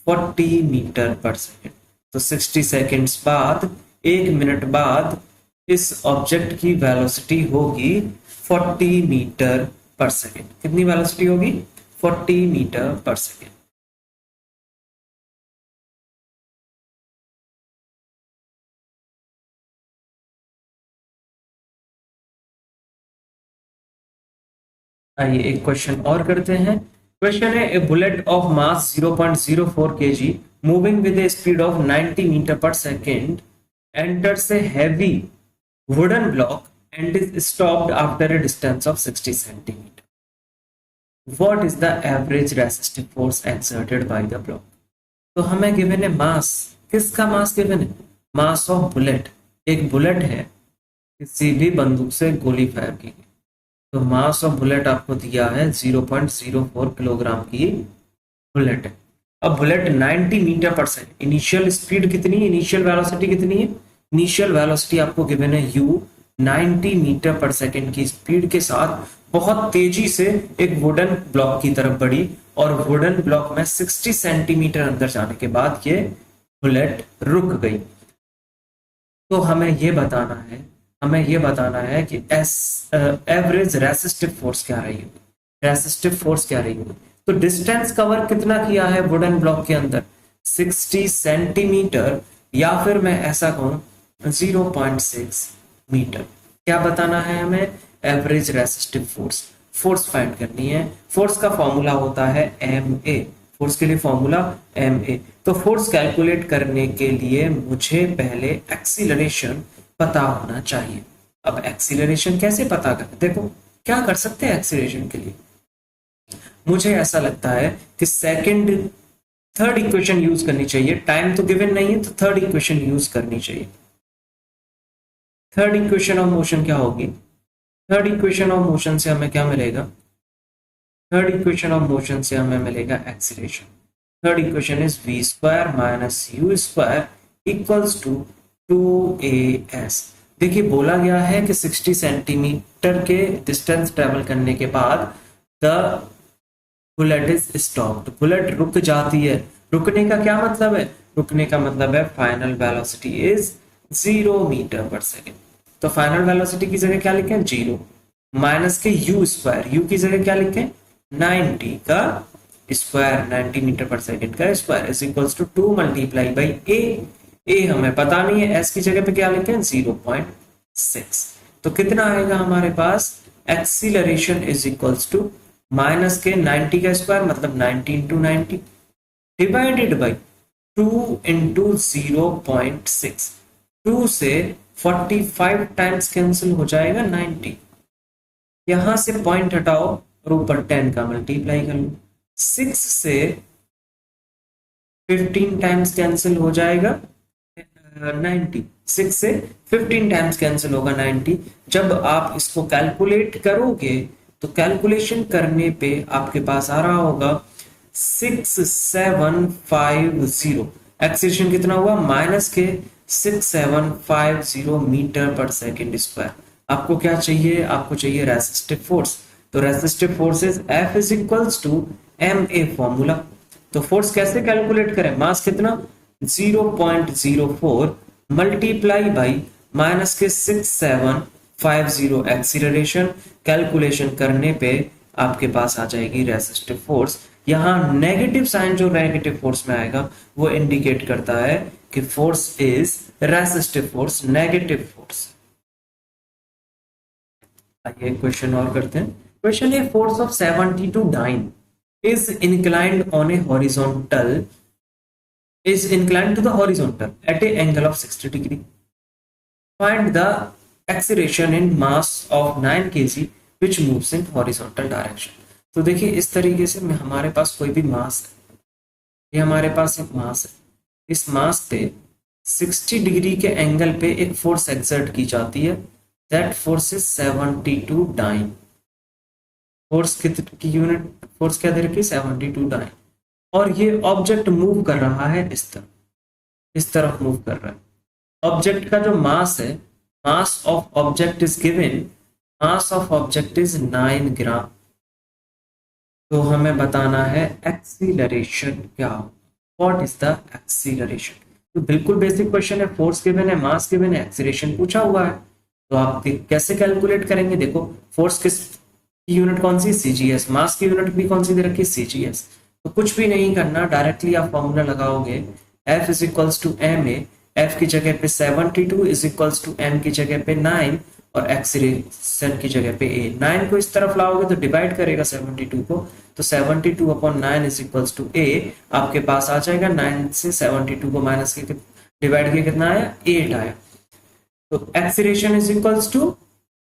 40 मीटर पर सेकेंड। तो 60 सेकेंड्स बाद, 1 मिनट बाद इस ऑब्जेक्ट की वेलोसिटी होगी 40 मीटर पर सेकेंड। कितनी वेलोसिटी होगी 40 मीटर पर सेकेंड। आइए एक क्वेश्चन और करते हैं। क्वेश्चन है, a bullet of mass 0.04 kg moving with a speed of 90 metre per second enters a heavy wooden block and is stopped after a distance of 60 centimeter. What is the average resistive force exerted by the block? तो हमें given है मास। किसका mass given है? Mass of bullet. एक bullet है, किसी भी बंदूक से गोली फायर की गई, तो मास ऑफ बुलेट आपको दिया है 0.04 किलोग्राम की बुलेट है। अब bullet 90 metre per second, initial speed कितनी है, इनिशियल वेलोसिटी कितनी है? इनिशियल वेलोसिटी आपको गिवन है u, 90 मीटर पर सेकेंड की स्पीड के साथ बहुत तेजी से एक वुडन ब्लॉक की तरफ बढ़ी और वुडन ब्लॉक में 60 सेंटीमीटर अंदर जाने के बाद ये बुलेट रुक गई। तो हमें ये बताना है कि एवरेज रेसिस्टिव फोर्स क्या रही होगी, रेसिस्टिव फोर्स क्या रही होगी। तो डिस्टेंस कवर कितना किया है वुडन ब्लॉक के अंदर 60 सेंटीमीटर, या फिर मैं ऐसा कहूं 0.6 मीटर। क्या बताना है हमें? Average resistive force, force find करनी है। फोर्स का फॉर्मूला होता है ma, फोर्स के लिए फॉर्मूला ma। तो फोर्स कैलकुलेट करने के लिए मुझे पहले एक्सीलरेशन पता होना चाहिए। अब एक्सीलरेशन कैसे पता करें? देखो क्या कर सकते हैं एक्सीलरेशन के लिए। मुझे ऐसा लगता है कि थर्ड इक्वेशन यूज करनी चाहिए। टाइम तो गिवन नहीं है, तो थर्ड इक्वेशन यूज करनी चाहिए। थर्ड इक्वेशन ऑफ मोशन क्या होगी? थर्ड इक्वेशन ऑफ मोशन से हमें क्या मिलेगा? थर्ड इक्वेशन ऑफ मोशन से हमें मिलेगा acceleration. Third equation is v square minus u square equals to 2as। देखिए बोला गया है कि 60 सेंटीमीटर के डिस्टेंस ट्रेवल करने के बाद the bullet is stopped, bullet रुक जाती है। रुकने का क्या मतलब है? रुकने का मतलब है final velocity is 0 metre per second. तो फाइनल वेलोसिटी की जगह क्या लिखें? 0 माइनस के u स्क्वायर, u की जगह क्या लिखें? 90 का स्क्वायर, 90 मीटर पर सेकेंड का square is equals to 2 multiply by a हमें पता नहीं है, s की जगह पे क्या लिखें? 0.6। तो कितना आएगा हमारे पास? Acceleration is equals to minus के 90 का स्क्वायर मतलब 90 इंटू 90 डिवाइडेड बाई 2 इंटू 0.6। 2 से 45 टाइम्स कैंसिल हो जाएगा 90। यहां से पॉइंट हटाओ और ऊपर 10 का मल्टीप्लाई कर लो। 6 से 15 टाइम्स कैंसिल हो जाएगा 90। 6 से 15 टाइम्स कैंसिल होगा 90। जब आप इसको कैलकुलेट करोगे तो कैलकुलेशन करने पे आपके पास आ रहा होगा 6750। एक्सीलरेशन कितना हुआ? माइनस के 6750 मीटर पर सेकेंड स्क्वायर। आपको क्या चाहिए? आपको चाहिए रेसिस्टिव फोर्स। तो resistive force is F is equals to ma formula. तो फोर्स कैसे कैलकुलेट करें? मास कितना? 0.04 मल्टीप्लाई बाई माइनस के 6750 एक्सीलरेशन। कैलकुलेशन करने पे आपके पास आ जाएगी रेसिस्टिव फोर्स। यहाँ नेगेटिव साइन जो नेगेटिव फोर्स में आएगा वो इंडिकेट करता है कि force is resistive force, negative force. आइए क्वेश्चन और करते हैं। क्वेश्चन है, force of 72 dyne is inclined on a horizontal is inclined to the horizontal at a angle of 60 degree. Find the acceleration in mass of 9 kg which moves in horizontal direction. तो देखिए इस तरीके से हमारे पास कोई भी मास है, ये हमारे पास एक मास है। इस मास पे 60 डिग्री के एंगल पे एक फोर्स एक्सर्ट की जाती है। That force is 72 dyne. Force की यूनिट, फोर्स क्या दे रखी है? 72 डाइन। और ये ऑब्जेक्ट मूव कर रहा है इस तरफ मूव कर रहा है। ऑब्जेक्ट का जो मास है mass of object is given, mass of object is 9 ग्राम। तो हमें बताना है एक्सीलरेशन क्या हो, व्हाट इज द एक्सीलरेशन। तो बिल्कुल बेसिक क्वेश्चन है, फोर्स गिवन है, मास गिवन है, एक्सीलरेशन पूछा हुआ है। तो आप कैसे कैलकुलेट करेंगे? देखो, फोर्स किस की यूनिट कौन सी? सीजीएस। मास की यूनिट भी कौन सी दे रखी? सीजीएस। तो कुछ भी नहीं करना, डायरेक्टली आप फॉर्मूला लगाओगे, F is equals to M A, F की जगह पे 72 इज इक्वल्स टू एम की जगह पे 9 और एक्सीलरेशन की जगह पे ए। 9 को इस तरफ लाओगे तो डिवाइड करेगा 72 को, तो 72 अपॉन 9 इज इक्वल्स टू ए। आपके पास आ जाएगा 9 से 72 को माइनस के डिवाइड किया कितना आया? 8 आया। तो acceleration is equals to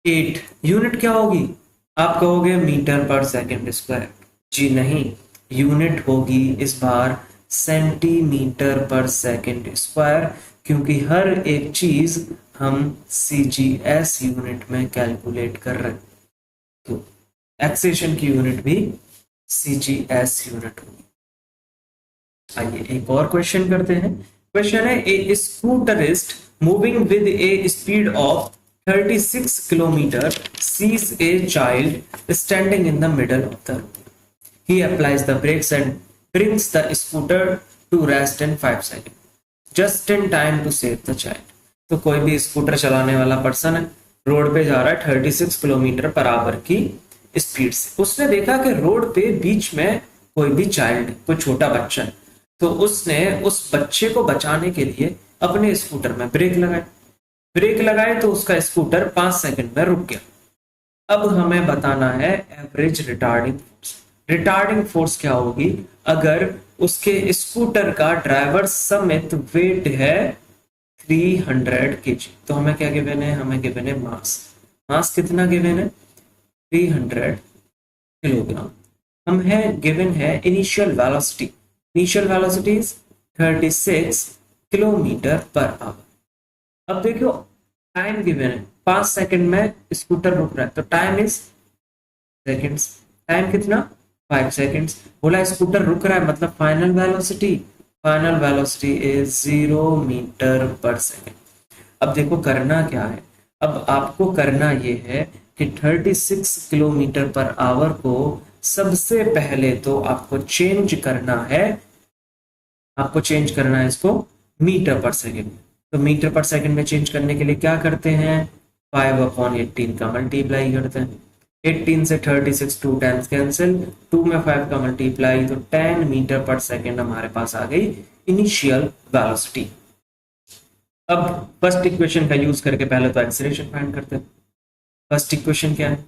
8। Unit क्या होगी? आप कहोगे मीटर पर सेकंड स्क्वायर। जी नहीं, यूनिट होगी इस बार सेंटीमीटर पर सेकंड स्क्वायर, क्योंकि हर एक चीज हम सीजीएस यूनिट में कैलकुलेट कर रहे हैं। तो एक्सेशन की यूनिट भी सीजीएस यूनिट होगी। आइए एक और क्वेश्चन करते हैं। क्वेश्चन है, a scooterist moving with a speed of 36 kilometre sees a child standing in the middle of the road. He applies the brakes and brings the scooter to rest in 5 seconds, just in time to save the child. तो कोई भी scooter चलाने वाला person है, road पे जा रहा है 36 किलोमीटर पर आवर की स्पीड से। उसने देखा कि रोड पे बीच में कोई भी चाइल्ड, कोई छोटा बच्चा है, तो उसने उस बच्चे को बचाने के लिए अपने स्कूटर में ब्रेक लगाए। ब्रेक लगाए तो उसका स्कूटर 5 सेकंड में रुक गया। अब हमें बताना है average retarding force. Retarding force क्या होगी अगर उसके स्कूटर का ड्राइवर समेत वेट है 300 kg। तो हमें क्या गिवन है? हमें गिवन है मास। मास कितना गिवन है? 300 किलोग्राम। हम है गिवन है initial velocity. Initial velocity is 36 kilometre per hour. अब देखो, टाइम गिवन है 5 सेकंड में स्कूटर रुक रहा है, तो टाइम इज सेकंड्स। टाइम कितना? 5 सेकंड्स। बोला स्कूटर रुक रहा है, मतलब final velocity, final velocity is 0 metre per second. अब देखो करना क्या है, अब आपको करना ये है कि 36 किलोमीटर पर आवर को सबसे पहले तो आपको चेंज करना है, आपको चेंज करना है इसको मीटर पर सेकंड में। तो मीटर पर सेकंड में चेंज करने के लिए क्या करते हैं? 5/18 का मल्टीप्लाई करते हैं। 18 से 36 2 टाइम्स कैंसिल, 2 में 5 का मल्टीप्लाई, तो 10 मीटर पर सेकंड हमारे पास आ गई इनिशियल वेलोसिटी। अब फर्स्ट इक्वेशन का यूज करके पहले तो एक्सीलरेशन फाइंड करते हैं। फर्स्ट इक्वेशन क्या है?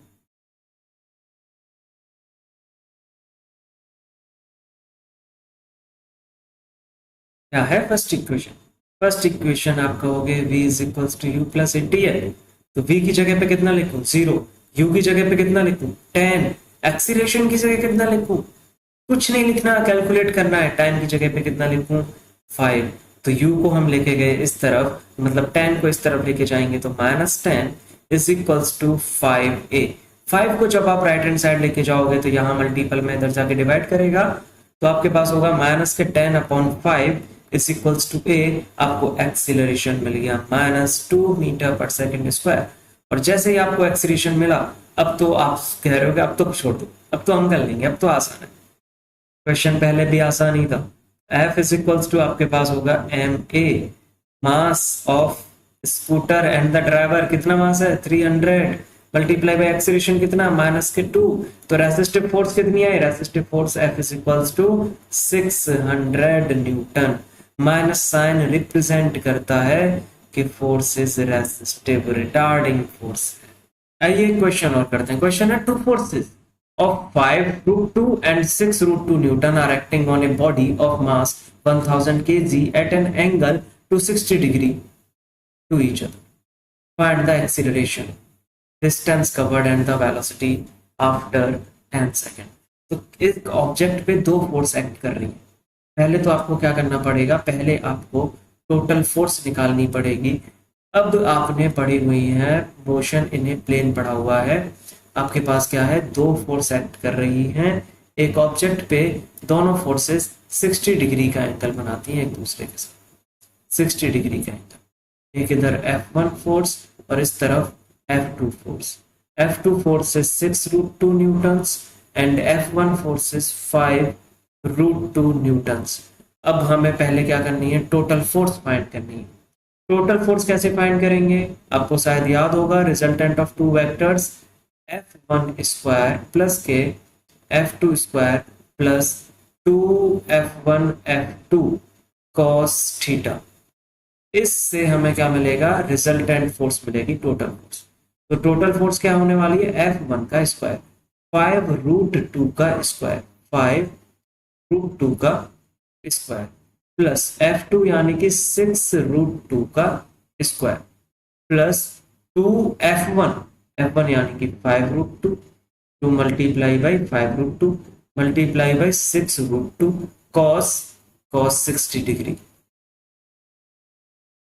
क्या है फर्स्ट इक्वेशन? फर्स्ट इक्वेशन आप कहोगे v is equals to U plus T है, तो v की जगह पे कितना लिखूं? 0। u की जगह पे कितना लिखूं? 10। एक्सीलरेशन की जगह कितना लिखूं? कुछ नहीं लिखना, कैलकुलेट करना है। टाइम की जगह पे कितना लिखूं? 5। तो u को हम लेके गए इस तरफ, मतलब 10 को इस तरफ लेके जाएंगे, तो -10 इज इक्वल्स टू 5a। 5 को जब आप राइट हैंड साइड लेके जाओगे तो यहाँ मल्टीपल में इधर जाके डिवाइड करेगा, तो आपके पास होगा -10/5 इज इक्वल्स टू a। आपको एक्सीलरेशन मिल गया -2 मीटर पर सेकंड स्क्वायर। और जैसे ही आपको एक्सीलरेशन मिला, अब तो आप कह रहे हो कि अब तो छोड़ दो, अब तो हम कर लेंगे, अब तो आसान है। क्वेश्चन पहले भी आसान ही था। F इज इक्वल्स टू आपके पास होगा ma, mass of scooter and the driver. कितना मास है? 300 मल्टीप्लाई बाय एक्सीलरेशन कितना? -2। तो रेसिस्टिव फोर्स कितनी है? Resistive force F is equals to 600 newton. Minus sign represent करता है कि force is resistive, retarding force है। आइए क्वेश्चन और करते हैं। क्वेश्चन है, two forces of 5√2 and 6√2 Newton are acting on a body of mass 1000 kg at an angle to 60 degree to each other. Find the acceleration, distance covered and the velocity after 10 seconds. तो एक object पे दो force act कर रही है। पहले तो आपको क्या करना पड़ेगा? पहले आपको टोटल फोर्स निकालनी पड़ेगी। अब आपने पढ़ी हुई है मोशन इन ए प्लेन पढ़ा हुआ है। आपके पास क्या है? दो फोर्स एक्ट कर रही हैं एक ऑब्जेक्ट पे। दोनों फोर्सेस 60 डिग्री का एंगल बनाती हैं एक दूसरे के साथ, 60 डिग्री का एंगल। एक इधर F1 फोर्स और इस तरफ F2 force. F2 force is 6√2 Newton's and F1 force is 5√2 Newton's. अब हमें पहले क्या करनी है, टोटल फोर्स फाइंड करनी है। टोटल फोर्स कैसे फाइंड करेंगे, आपको शायद याद होगा, resultant of two vectors F1 square plus के F2 square plus 2F1 F2 cos theta. इससे हमें क्या मिलेगा, रिजल्टेंट फोर्स मिलेगी, टोटल फोर्स। तो टोटल फोर्स क्या होने वाली है, F1 का स्क्वायर 5√2 का स्क्वायर, 5√2 का स्क्वायर प्लस F2 यानी कि 6√2 का स्क्वायर प्लस 2F1, F1 यानी कि 5√2, 2 multiply by 5√2 multiply by 6√2 cos 60 degree.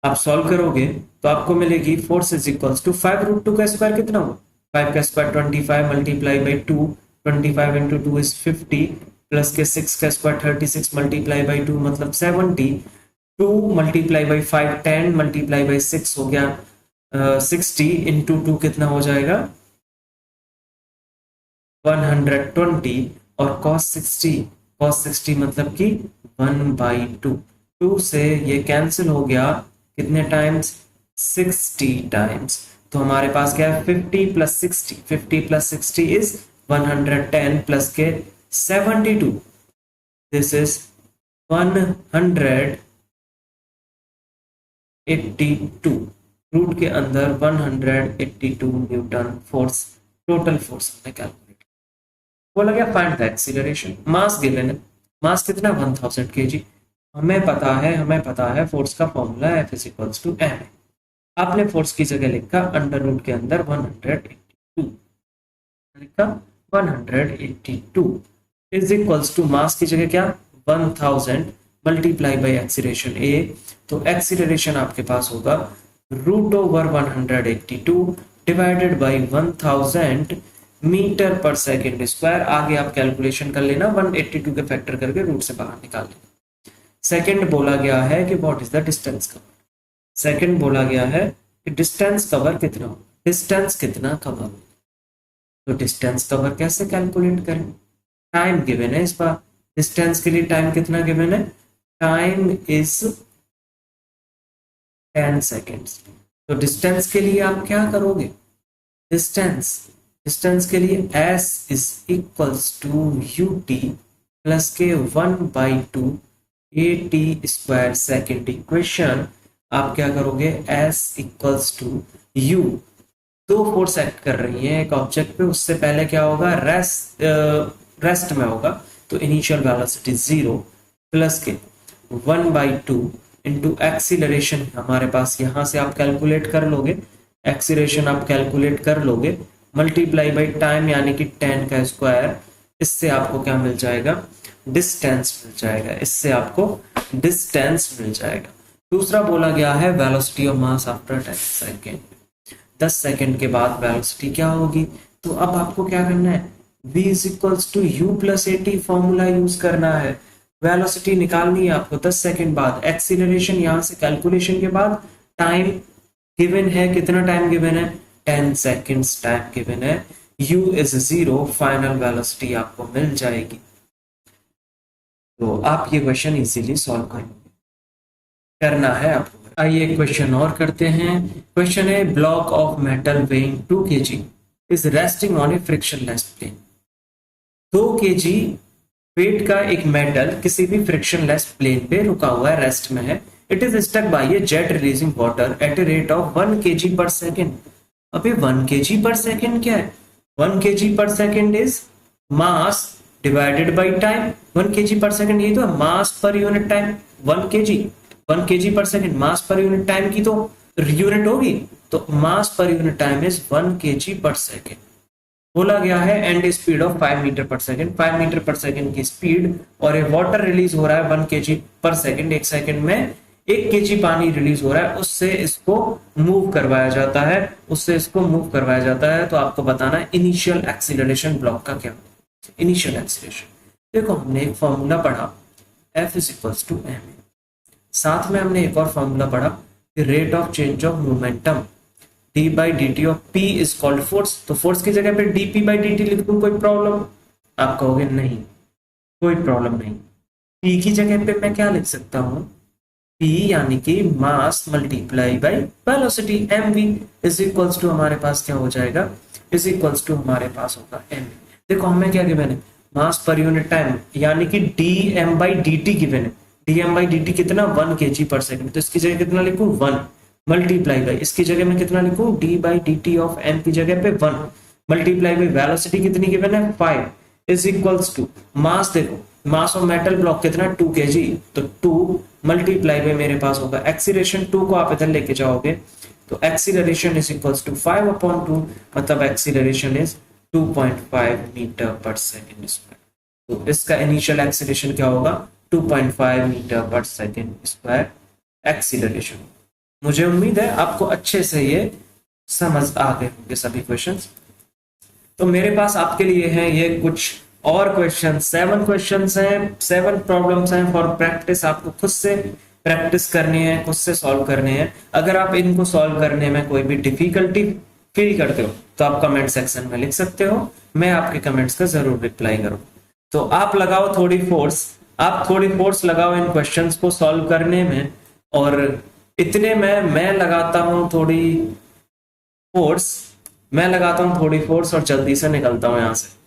आप सॉल्व करोगे तो आपको मिलेगी फोर्स इज इक्वल्स टू 5√2 का स्क्वायर कितना हुआ, 5 का square 25 multiply by 2, 25 into 2 is 50 plus के 6 का स्क्वायर 36 मल्टीप्लाई बाई 2 मतलब 70, 2 मल्टीप्लाई बाई 5 10 मल्टीप्लाई बाई 6 हो गया 60 इंटू 2 कितना हो जाएगा 120 और cos 60 मतलब कि 1/2, 2 से ये कैंसिल हो गया कितने टाइम्स, 60 टाइम्स। तो हमारे पास क्या है 50 प्लस 60, 50 प्लस 60 इज 110 प्लस के 72, दिस इज 182, रूट के अंदर 182 न्यूटन फोर्स, टोटल फोर्स हमने कैलकुलेट। बोला गया find the acceleration, mass given है, मास कितना 1000 kg, हमें पता है फोर्स का formula F is equals to m। आपने फोर्स की जगह लिखा अंडर रूट के अंदर 182, लिखा 182 इज इक्वल्स टू मास की जगह क्या 1000 मल्टीप्लाई बाई एक्सीलरेशन a, तो एक्सीलरेशन आपके पास होगा √182 divided by 1000 metre per second square. आगे आप कैलकुलेशन कर लेना, 182 के फैक्टर करके रूट से बाहर निकाल लेना। सेकंड बोला गया है कि what is the distance cover, second बोला गया है कि डिस्टेंस कवर कितना हो, डिस्टेंस कितना कवर हो, तो डिस्टेंस कवर कैसे कैलकुलेट करें, टाइम गिवन है इस बार, डिस्टेंस के लिए टाइम कितना गिवन है, टाइम इज 10 सेकेंड्स। तो डिस्टेंस के लिए आप क्या करोगे, डिस्टेंस के लिए s is equals to ut plus के 1/2 at स्क्वायर सेकेंड। इक्वेशन आप क्या करोगे, s इक्वल्स टू u, दो फोर्स एक्ट कर रही है एक ऑब्जेक्ट पे, उससे पहले क्या होगा, रेस्ट में होगा, तो इनिशियल वेलोसिटी 0 प्लस के 1/2 इंटू एक्सीलरेशन हमारे पास यहां से आप कैलकुलेट कर लोगे, एक्सीलरेशन आप कैलकुलेट कर लोगे मल्टीप्लाई बाई टाइम यानी कि 10 का स्क्वायर, इससे आपको क्या मिल जाएगा, डिस्टेंस मिल जाएगा, इससे आपको डिस्टेंस मिल जाएगा। दूसरा बोला गया है velocity of mass after 10 second, 10 second के बाद वेलोसिटी क्या होगी, तो अब आपको क्या करना है, v is equals to u plus at formula use करना है, वेलोसिटी निकालनी है आपको 10 सेकेंड बाद, एक्सीलरेशन यहां से कैलकुलेशन के बाद, टाइम गिवन है, कितना टाइम गिवन है 10 सेकेंड्स टाइम गिवन है, u इज 0, फाइनल वेलोसिटी आपको मिल जाएगी। तो आप ये क्वेश्चन इजीली सॉल्व करना है आपको। आइए क्वेश्चन और करते हैं। क्वेश्चन है block of metal weighing 2 kg is resting on a frictionless plane. 2 kg weight का एक मेटल किसी भी फ्रिक्शनलेस प्लेन पे रुका हुआ है, रेस्ट में है। It is stuck by a jet releasing water at a rate of 1 kg per second. अभी 1 kg पर सेकेंड क्या है, 1 kg per second is mass divided by time. 1 kg per second ये तो है, मास per unit time 1 kg per second, मास per unit time की तो unit होगी, तो mass per unit time is 1 kg per second. बोला गया है and speed of 5 metre per second, 5 metre per second की स्पीड, और ये वाटर रिलीज हो रहा है 1 kg पर सेकेंड, एक सेकेंड में 1 kg पानी रिलीज हो रहा है, उससे इसको मूव करवाया जाता है, तो आपको बताना है इनिशियल एक्सीलरेशन ब्लॉक का क्या। इनिशियल एक्सीलरेशन देखो, हमने एक फॉर्मूला पढ़ा F is equals to m, साथ में हमने एक और फॉर्मूला पढ़ा rate of change of momentum D by D T of P is called force, तो फोर्स की जगह पे D P by D T लिख दूं, कोई प्रॉब्लम? आप कहोगे नहीं, कोई प्रॉब्लम नहीं। पी की जगह पे मैं क्या लिख सकता हूँ, P यानी कि mass multiply by velocity, M V is equals to हमारे पास क्या हो जाएगा, इज इक्वल्स टू हमारे पास होगा एम। देखो हमें क्या गिवन है, मास पर यूनिट टाइम यानी कि D M by D T given है। D M by D T कितना, 1 kg पर सेकंड, तो इसकी जगह कितना लिखूं 1 मल्टीप्लाई बाई, इसकी जगह मैं कितना लिखूं, D by D T of M की जगह पे 1 मल्टीप्लाई बाई वेलोसिटी कितनी गिवन है 5 इज इक्वल्स टू मास, देखो मास ऑफ मेटल ब्लॉक कितना 2 kg, तो 2 मल्टीप्लाई बाई मेरे पास होगा एक्सीलरेशन, 2 को आप इधर लेके जाओगे तो एक्सीलरेशन इज इक्वल्स टू 5/2, मतलब acceleration is 2.5 metre per second square. तो इसका इनिशियल एक्सीलरेशन क्या होगा, 2.5 metre per second square acceleration. मुझे उम्मीद है आपको अच्छे से ये समझ आ गए होंगे सभी क्वेश्चंस। तो मेरे पास आपके लिए हैं ये कुछ और क्वेश्चन, 7 क्वेश्चंस हैं, 7 प्रॉब्लम्स हैं फॉर प्रैक्टिस। आपको खुद से प्रैक्टिस करनी है, खुद से सॉल्व करने हैं। अगर आप इनको सॉल्व करने में कोई भी डिफिकल्टी फील करते हो तो आप कमेंट सेक्शन में लिख सकते हो, मैं आपके कमेंट्स का जरूर रिप्लाई करूँ। तो आप लगाओ थोड़ी फोर्स, आप थोड़ी फोर्स लगाओ इन क्वेश्चंस को सॉल्व करने में, और इतने में मैं लगाता हूँ थोड़ी फोर्स, मैं लगाता हूँ थोड़ी फोर्स और जल्दी से निकलता हूँ यहाँ से।